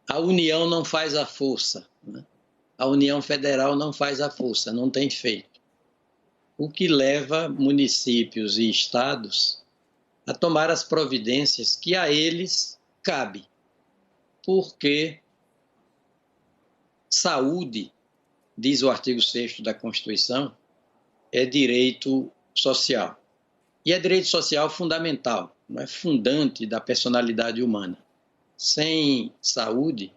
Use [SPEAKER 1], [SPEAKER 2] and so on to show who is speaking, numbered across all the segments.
[SPEAKER 1] a União não faz a força, né? A União Federal não faz a força, não tem feito. O que leva municípios e estados a tomar as providências que a eles cabe, porque saúde, diz o artigo 6º da Constituição, é direito social. E é direito social fundamental, não é fundante da personalidade humana. Sem saúde,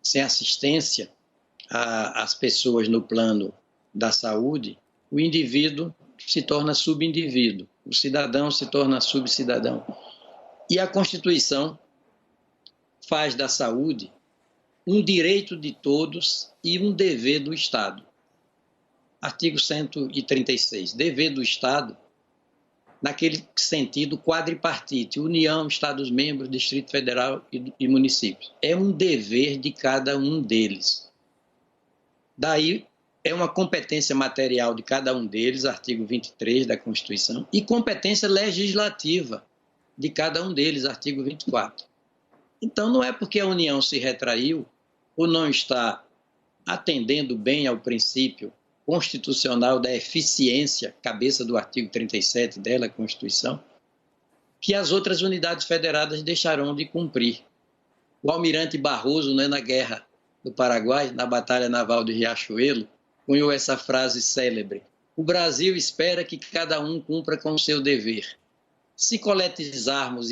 [SPEAKER 1] sem assistência às pessoas no plano da saúde, o indivíduo se torna subindivíduo, o cidadão se torna subcidadão. E a Constituição faz da saúde um direito de todos e um dever do Estado. Artigo 136, dever do Estado, naquele sentido quadripartite, União, Estados-membros, Distrito Federal e municípios. É um dever de cada um deles. Daí é uma competência material de cada um deles, artigo 23 da Constituição, e competência legislativa de cada um deles, artigo 24. Então não é porque a União se retraiu ou não está atendendo bem ao princípio constitucional da eficiência, cabeça do artigo 37 dela, Constituição, que as outras unidades federadas deixarão de cumprir. O almirante Barroso, né, na Guerra do Paraguai, na Batalha Naval de Riachuelo, cunhou essa frase célebre: o Brasil espera que cada um cumpra com o seu dever. Se coletivizarmos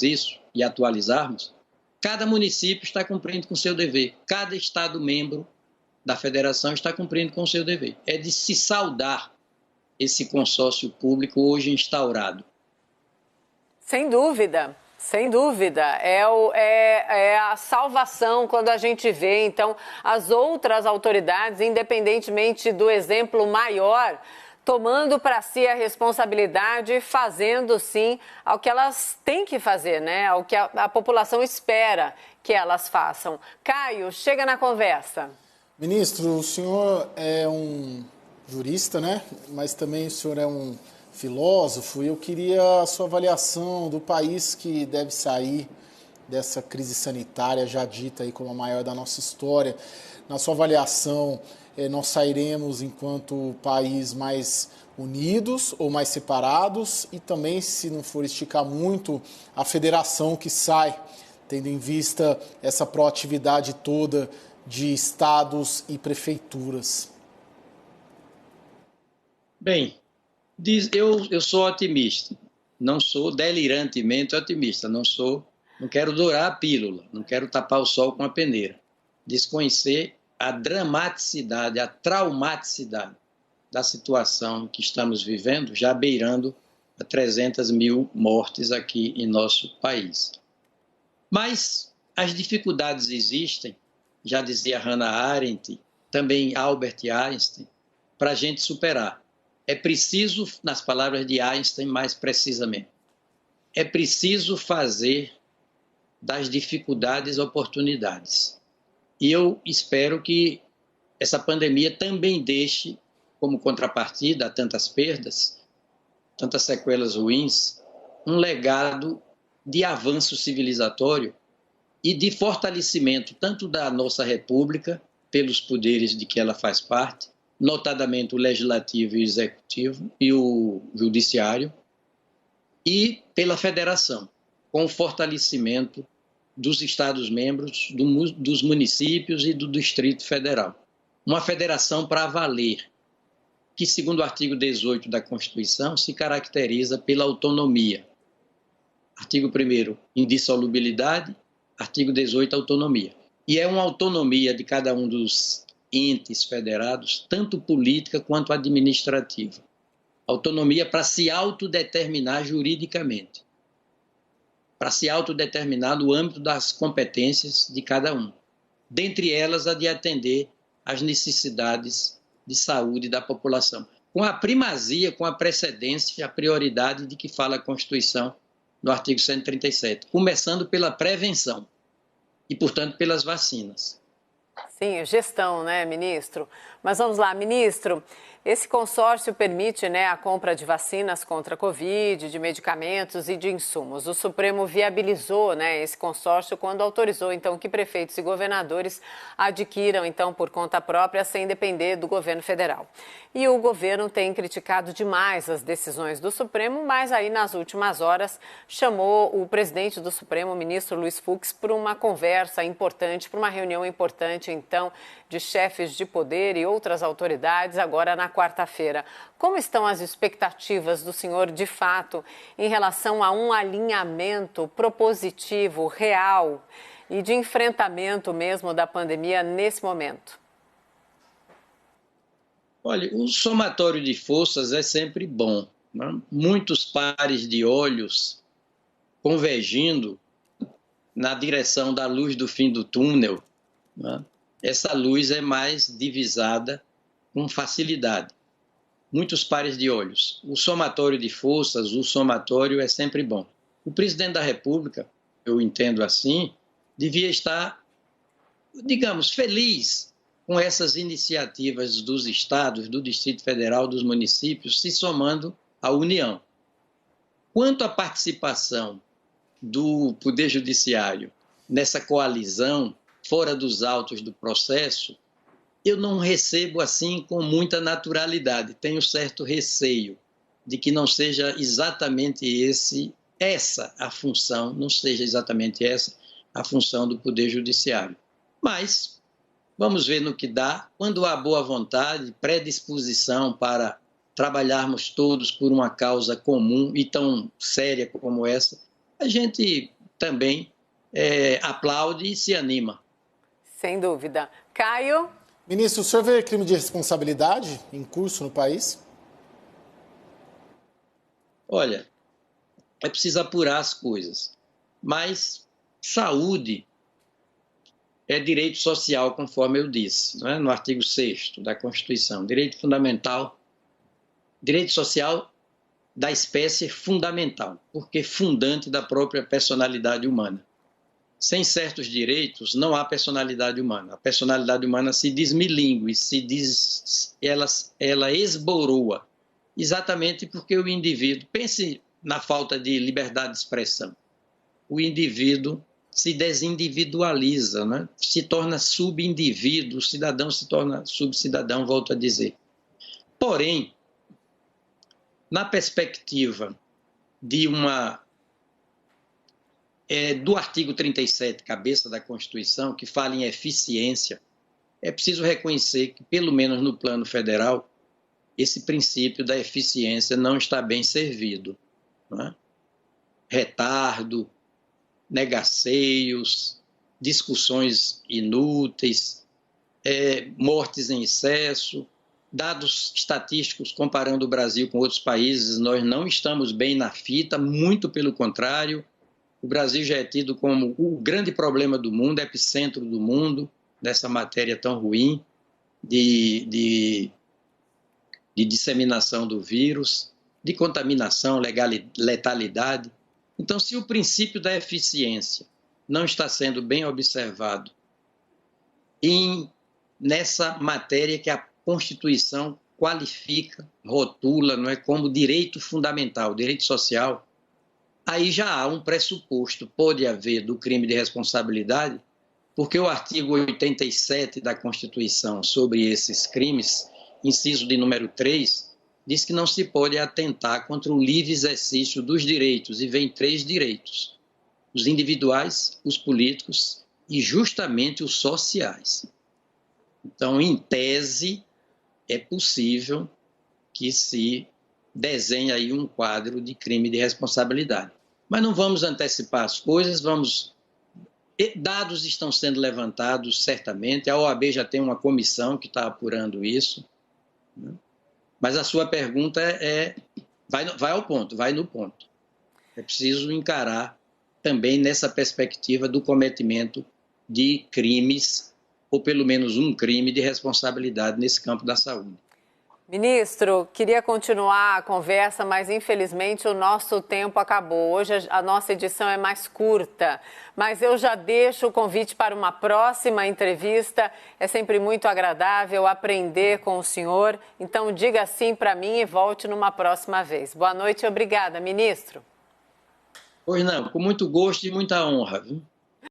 [SPEAKER 1] isso e atualizarmos, cada município está cumprindo com o seu dever, cada Estado-membro da federação está cumprindo com o seu dever. É de se saudar esse consórcio público hoje instaurado.
[SPEAKER 2] Sem dúvida. Sem dúvida, é a salvação quando a gente vê, então, as outras autoridades, independentemente do exemplo maior, tomando para si a responsabilidade e fazendo, sim, ao que elas têm que fazer, né? Ao que a população espera que elas façam. Caio, chega na conversa.
[SPEAKER 3] Ministro, o senhor é um jurista, né? Mas também o senhor é um filósofo, e eu queria a sua avaliação do país que deve sair dessa crise sanitária já dita aí como a maior da nossa história. Na sua avaliação, nós sairemos enquanto país mais unidos ou mais separados? E também, se não for esticar muito, a federação que sai, tendo em vista essa proatividade toda de estados e prefeituras?
[SPEAKER 1] Bem, eu sou otimista, não sou delirantemente otimista, não quero dourar a pílula, não quero tapar o sol com a peneira, desconhecer a dramaticidade, a traumaticidade da situação que estamos vivendo, já beirando a 300 mil mortes aqui em nosso país. Mas as dificuldades existem, já dizia Hannah Arendt, também Albert Einstein, para a gente superar. É preciso, nas palavras de Einstein mais precisamente, é preciso fazer das dificuldades oportunidades. E eu espero que essa pandemia também deixe, como contrapartida a tantas perdas, tantas sequelas ruins, um legado de avanço civilizatório e de fortalecimento tanto da nossa República, pelos poderes de que ela faz parte, notadamente o Legislativo e o Executivo e o Judiciário, e pela Federação, com o fortalecimento dos Estados-membros, dos municípios e do Distrito Federal. Uma federação para valer, que, segundo o artigo 18 da Constituição, se caracteriza pela autonomia. Artigo 1º, indissolubilidade. Artigo 18, autonomia. E é uma autonomia de cada um dos entes federados, tanto política quanto administrativa. Autonomia para se autodeterminar juridicamente, para se autodeterminar no âmbito das competências de cada um. Dentre elas, a de atender às necessidades de saúde da população, com a primazia, com a precedência, a prioridade de que fala a Constituição no artigo 137, começando pela prevenção e, portanto, pelas vacinas.
[SPEAKER 2] Sim, gestão, né, ministro? Mas vamos lá, ministro, Esse consórcio permite, né, a compra de vacinas contra a Covid, de medicamentos e de insumos. O Supremo viabilizou, né, esse consórcio quando autorizou, então, que prefeitos e governadores adquiram, então, por conta própria, sem depender do governo federal. E o governo tem criticado demais as decisões do Supremo, mas aí, nas últimas horas, chamou o presidente do Supremo, o ministro Luiz Fux, para uma conversa importante, para uma reunião importante, então, de chefes de poder e outras autoridades, agora na quarta-feira. Como estão as expectativas do senhor, de fato, em relação a um alinhamento propositivo, real e de enfrentamento mesmo da pandemia nesse momento?
[SPEAKER 1] Olha, o somatório de forças é sempre bom, né? Muitos pares de olhos convergindo na direção da luz do fim do túnel, né? Essa luz é mais divisada com facilidade. Muitos pares de olhos. O somatório de forças, o somatório é sempre bom. O presidente da República, eu entendo assim, devia estar, digamos, feliz com essas iniciativas dos estados, do Distrito Federal, dos municípios, se somando à União. Quanto à participação do Poder Judiciário nessa coalizão, fora dos autos do processo, eu não recebo assim com muita naturalidade. Tenho certo receio de que não seja exatamente essa a função, não seja exatamente essa a função do Poder Judiciário. Mas vamos ver no que dá. Quando há boa vontade, predisposição para trabalharmos todos por uma causa comum e tão séria como essa, a gente também aplaude e se anima.
[SPEAKER 2] Sem dúvida. Caio?
[SPEAKER 3] Ministro, o senhor vê crime de responsabilidade em curso no país?
[SPEAKER 1] Olha, é preciso apurar as coisas, mas saúde é direito social, conforme eu disse, né, no artigo 6º da Constituição. Direito fundamental, direito social da espécie fundamental, porque fundante da própria personalidade humana. Sem certos direitos, não há personalidade humana. A personalidade humana se desmilingue, ela esboroa, exatamente porque o indivíduo, pense na falta de liberdade de expressão, o indivíduo se desindividualiza, né? Se torna subindivíduo, o cidadão se torna subcidadão, volto a dizer. Porém, na perspectiva de do artigo 37, cabeça da Constituição, que fala em eficiência, é preciso reconhecer que, pelo menos no plano federal, esse princípio da eficiência não está bem servido, né? Retardo, negaceios, discussões inúteis, mortes em excesso, dados estatísticos comparando o Brasil com outros países, nós não estamos bem na fita, muito pelo contrário. O Brasil já é tido como o grande problema do mundo, epicentro do mundo, dessa matéria tão ruim de disseminação do vírus, de contaminação, letalidade. Então, se o princípio da eficiência não está sendo bem observado nessa matéria que a Constituição qualifica, rotula, não é, como direito fundamental, direito social, aí já há um pressuposto, pode haver, do crime de responsabilidade, porque o artigo 87 da Constituição sobre esses crimes, inciso de número 3, diz que não se pode atentar contra o livre exercício dos direitos, e vem 3 direitos: os individuais, os políticos e justamente os sociais. Então, em tese, é possível que se desenhe aí um quadro de crime de responsabilidade. Mas não vamos antecipar as coisas, dados estão sendo levantados certamente, a OAB já tem uma comissão que está apurando isso, né? Mas a sua pergunta vai ao ponto, vai no ponto. É preciso encarar também nessa perspectiva do cometimento de crimes, ou pelo menos um crime de responsabilidade nesse campo da saúde.
[SPEAKER 2] Ministro, queria continuar a conversa, mas infelizmente o nosso tempo acabou. Hoje a nossa edição é mais curta, mas eu já deixo o convite para uma próxima entrevista. É sempre muito agradável aprender com o senhor. Então diga sim para mim e volte numa próxima vez. Boa noite e obrigada, ministro.
[SPEAKER 1] Pois não, com muito gosto e muita honra, viu?